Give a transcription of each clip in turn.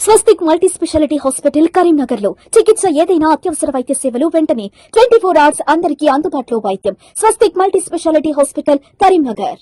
స్వస్తిక్ multi speciality hospital Karimnagar లో చికిత్స ఏదైనా అత్యవసర వైద్య సేవలు వెంటనే 24 hours అందరికీ అందుబాటులో వైద్యం. Swastik multi speciality hospital Karimnagar.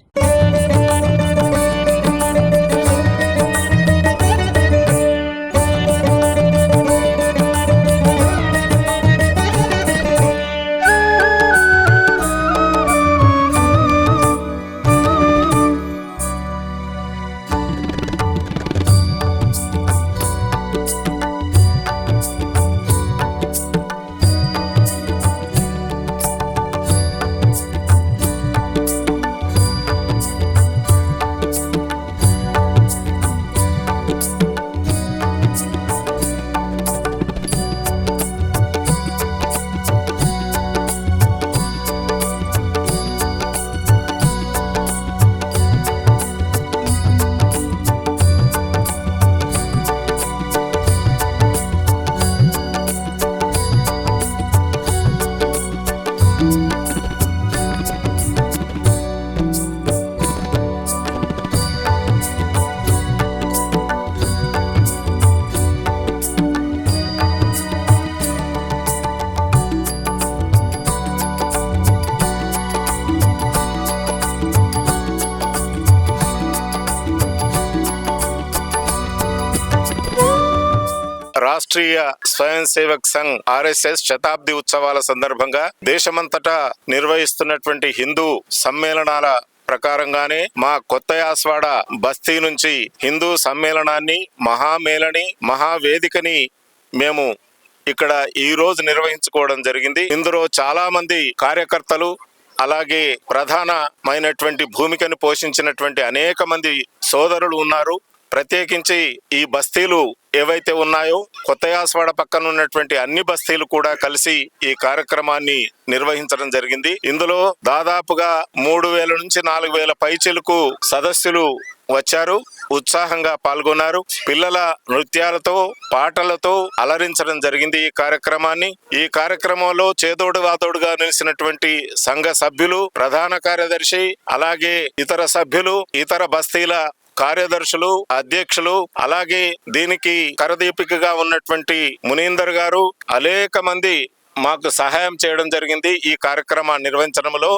Rashtriya Swayamsevak Sangh RSS శతాబ్ది ఉత్సవాల సందర్భంగా దేశమంతటా నిర్వహిస్తున్నటువంటి హిందూ సమ్మేళనాల ప్రకారంగానే మా కొత్త యాస్వాడ బస్తీ నుంచి హిందూ సమ్మేళనాన్ని, మహామేళని, మహావేదికని మేము ఇక్కడ ఈ రోజు నిర్వహించుకోవడం జరిగింది. ఇందులో చాలా మంది కార్యకర్తలు, అలాగే ప్రధానమైనటువంటి భూమికను పోషించినటువంటి అనేక మంది సోదరులు ఉన్నారు. ప్రత్యేకించి ఈ బస్తీలు ఏవైతే ఉన్నాయో కొత్త యాస్వాడ పక్కన ఉన్నటువంటి అన్ని బస్తీలు కూడా కలిసి ఈ కార్యక్రమాన్ని నిర్వహించడం జరిగింది. ఇందులో దాదాపుగా 3000 నుంచి 4000 పైచిలకు సదస్సులు వచ్చారు, ఉత్సాహంగా పాల్గొన్నారు. పిల్లల నృత్యాలతో, పాటలతో అలరించడం జరిగింది ఈ కార్యక్రమాన్ని. ఈ కార్యక్రమంలో చేదోడు వాదోడుగా నిలిచినటువంటి సంఘ సభ్యులు, ప్రధాన కార్యదర్శి, అలాగే ఇతర సభ్యులు, ఇతర బస్తీల కార్యదర్శులు, అధ్యక్షులు, అలాగే దీనికి కరదీపికగా ఉన్నటువంటి మునీందర్ గారు, అనేక మంది మాకు సహాయం చేయడం జరిగింది. ఈ కార్యక్రమాన్ని నిర్వహించడంలో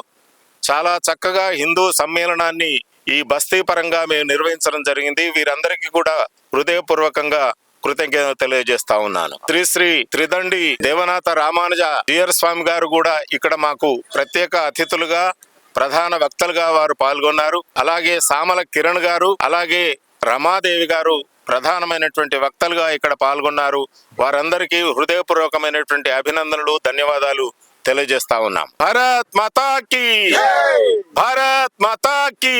చాలా చక్కగా హిందూ సమ్మేళనాన్ని ఈ బస్తీ పరంగా మేము నిర్వహించడం జరిగింది. వీరందరికీ కూడా హృదయపూర్వకంగా కృతజ్ఞతలు తెలియజేస్తా ఉన్నాను. శ్రీ త్రిదండి దేవనాథ రామానుజ జీయర్ స్వామి గారు కూడా ఇక్కడ మాకు ప్రత్యేక అతిథులుగా, ప్రధాన వక్తలుగా వారు పాల్గొన్నారు. అలాగే సామల కిరణ్ గారు, అలాగే రమాదేవి గారు ప్రధానమైనటువంటి వక్తలుగా ఇక్కడ పాల్గొన్నారు. వారందరికీ హృదయపూర్వకమైనటువంటి అభినందనలు, ధన్యవాదాలు తెలియజేస్తా ఉన్నాం. భారత్ మాతా కీ, భారత్ మాతా కీ,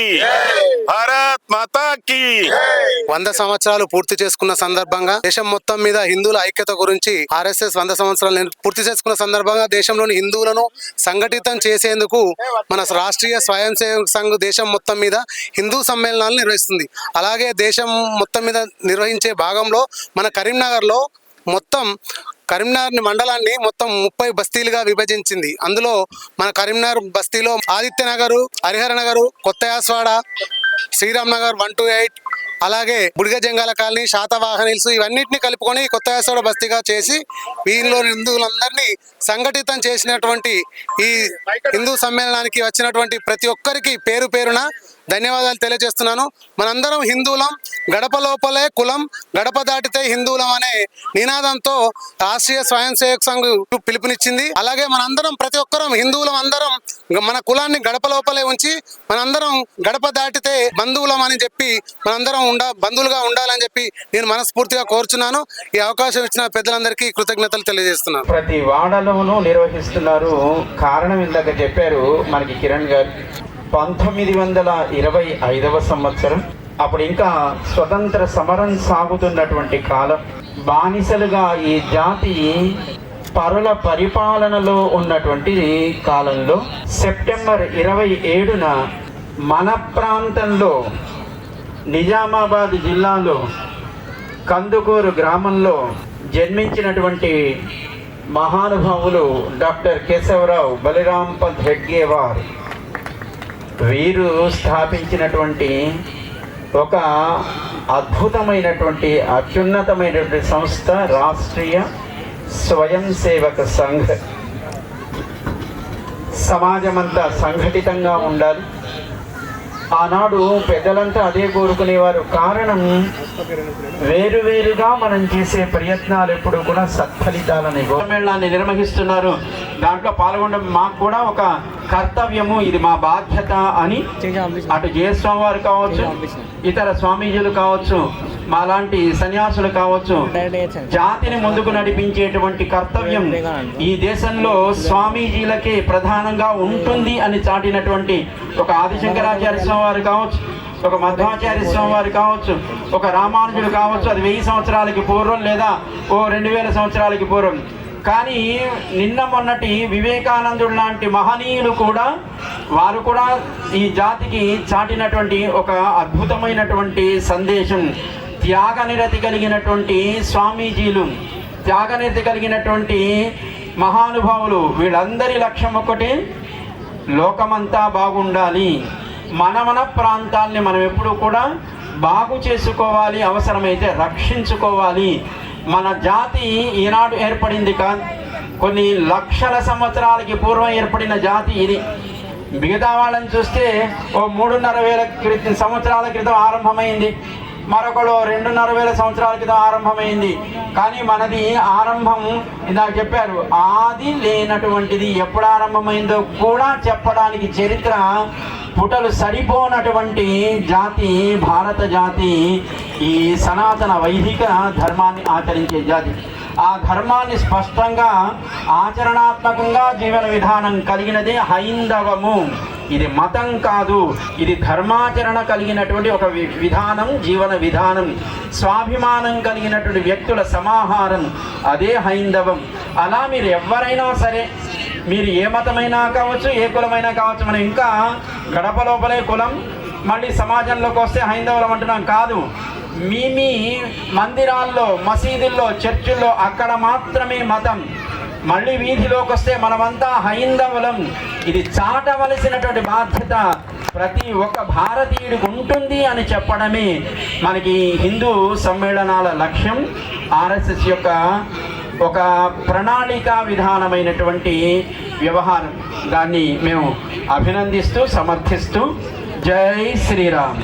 భారత్ మాతా కీ. 100 సంవత్సరాలు పూర్తి చేసుకున్న సందర్భంగా దేశం మొత్తం మీద హిందువుల ఐక్యత గురించి RSS 100 సంవత్సరాలు పూర్తి చేసుకున్న సందర్భంగా దేశంలోని హిందువులను సంఘటితం చేసేందుకు మన రాష్ట్రీయ స్వయం సేవక్ సంఘ్ దేశం మొత్తం మీద హిందూ సమ్మేళనాలు నిర్వహిస్తుంది. అలాగే దేశం మొత్తం మీద నిర్వహించే భాగంలో మన కరీంనగర్లో మొత్తం కరీంనగర్ మండలాన్ని మొత్తం 30 బస్తీలుగా విభజించింది. అందులో మన కరీంనగర్ బస్తీలో ఆదిత్యనగర్, హరిహర నగర్, కొత్త యాస్వాడ, శ్రీరామ్ నగర్ 1 to 8, అలాగే బుడిగ జంగాల కాలనీ, శాతవాహన హిల్స్, ఇవన్నిటిని కలుపుకొని కొత్త యాస్వాడ బస్తీగా చేసి వీరిలో హిందువులందరినీ సంఘటితం చేసినటువంటి ఈ హిందూ సమ్మేళనానికి వచ్చినటువంటి ప్రతి ఒక్కరికి పేరు పేరున ధన్యవాదాలు తెలియజేస్తున్నాను. మనందరం హిందువులం, గడప లోపలే కులం, గడప దాటితే హిందువులం అనే నినాదంతో రాష్ట్రీయ స్వయం సేవక్ సంఘ్ పిలుపునిచ్చింది. అలాగే మనందరం ప్రతి ఒక్కరం హిందువులం అందరం మన కులాన్ని గడప లోపలే ఉంచి మనందరం గడప దాటితే బంధువులం అని చెప్పి మనందరం బంధువులుగా ఉండాలని చెప్పి నేను మనస్ఫూర్తిగా కోరుచున్నాను. ఈ అవకాశం ఇచ్చిన పెద్దలందరికీ కృతజ్ఞతలు తెలియజేస్తున్నాను. ప్రతి వాడలోనూ నిర్వహిస్తున్నారు. కారణం ఇందాక చెప్పారు మనకి కిరణ్ గారు. 1925వ సంవత్సరం, అప్పుడు ఇంకా స్వతంత్ర సమరం సాగుతున్నటువంటి కాలం. బానిసలుగా ఈ జాతి పరుల పరిపాలనలో ఉన్నటువంటి కాలంలో సెప్టెంబర్ 27న మన ప్రాంతంలో నిజామాబాద్ జిల్లాలో కందుకూరు గ్రామంలో జన్మించినటువంటి మహానుభావులు డాక్టర్ కేశవరావు బలిరామ్ పంత్ హెడ్గేవార్. వీరు స్థాపించినటువంటి ఒక అద్భుతమైనటువంటి అత్యున్నతమైనటువంటి సంస్థ రాష్ట్రీయ స్వయం సేవక సంఘ్. సమాజమంతా సంఘటితంగా ఉండాలి. ఆనాడు పెద్దలంతా అదే కోరుకునేవారు. కారణం, వేరువేరుగా మనం చేసే ప్రయత్నాలు ఎప్పుడు కూడా సత్ఫలితాలని సమ్మేళనాన్ని నిర్వహిస్తున్నారు. దాంట్లో పాల్గొనడం మాకు కూడా ఒక కర్తవ్యము, ఇది మా బాధ్యత అని అటు జయస్వామి వారు కావచ్చు, ఇతర స్వామీజీలు కావచ్చు, మాలాంటి సన్యాసులు కావచ్చు, జాతిని ముందుకు నడిపించేటువంటి కర్తవ్యం ఈ దేశంలో స్వామీజీలకే ప్రధానంగా ఉంటుంది అని చాటినటువంటి ఒక ఆదిశంకరాచార్య స్వామి వారు కావచ్చు, ఒక మధ్వాచార్య స్వామి వారు కావచ్చు, ఒక రామానుజుడు కావచ్చు, అది 1000 సంవత్సరాలకి పూర్వం లేదా 2000 సంవత్సరాలకి పూర్వం. కానీ నిన్న మొన్నటి వివేకానందుడు లాంటి మహనీయులు కూడా, వారు కూడా ఈ జాతికి చాటినటువంటి ఒక అద్భుతమైనటువంటి సందేశం. త్యాగనిరతి కలిగినటువంటి స్వామీజీలు, త్యాగనిరతి కలిగినటువంటి మహానుభావులు, వీళ్ళందరి లక్ష్యం ఒకటి, లోకమంతా బాగుండాలి, మన ప్రాంతాల్ని మనం ఎప్పుడూ కూడా బాగు చేసుకోవాలి, అవసరమైతే రక్షించుకోవాలి. మన జాతి ఈనాడు ఏర్పడింది కాదు, కొన్ని లక్షల సంవత్సరాలకి పూర్వం ఏర్పడిన జాతి ఇది. మిగతా వాళ్ళని చూస్తే ఓ 3,500 సంవత్సరాల క్రితం ఆరంభమైంది, మరొకడు 2,500 సంవత్సరాల క్రితం ఆరంభమైంది. కానీ మనది ఆరంభం ఇందాక చెప్పారు, ఆది లేనటువంటిది. ఎప్పుడు ఆరంభమైందో కూడా చెప్పడానికి చరిత్ర పుటలు సరిపోనటువంటి జాతి భారత జాతి, ఈ సనాతన వైదిక ధర్మాన్ని ఆచరించే జాతి. ఆ ధర్మాన్ని స్పష్టంగా ఆచరణాత్మకంగా జీవన విధానం కలిగినదే హైందవము. ఇది మతం కాదు, ఇది ధర్మాచరణ కలిగినటువంటి ఒక విధానం, జీవన విధానం, స్వాభిమానం కలిగినటువంటి వ్యక్తుల సమాహారం, అదే హైందవం. అలా మీరు ఎవరైనా సరే, మీరు ఏ మతమైనా కావచ్చు, ఏ కులమైనా కావచ్చు, మనం ఇంకా గడప లోపలే కులం, మళ్ళీ సమాజంలోకి వస్తే హైందవులం అంటున్నాం కాదు. మీ మందిరాల్లో, మసీదుల్లో, చర్చిల్లో అక్కడ మాత్రమే మతం. మళ్ళీ వీధిలోకి వస్తే మనమంతా హైందవులం. ఇది చాటవలసినటువంటి బాధ్యత ప్రతి ఒక్క భారతీయుడికి ఉంటుంది అని చెప్పడమే మనకి హిందూ సమ్మేళనాల లక్ష్యం. ఆర్ఎస్ఎస్ యొక్క ఒక ప్రణాళికా విధానమైనటువంటి వ్యవహారం. దాన్ని మేము అభినందిస్తూ సమర్థిస్తూ జై శ్రీరామ్.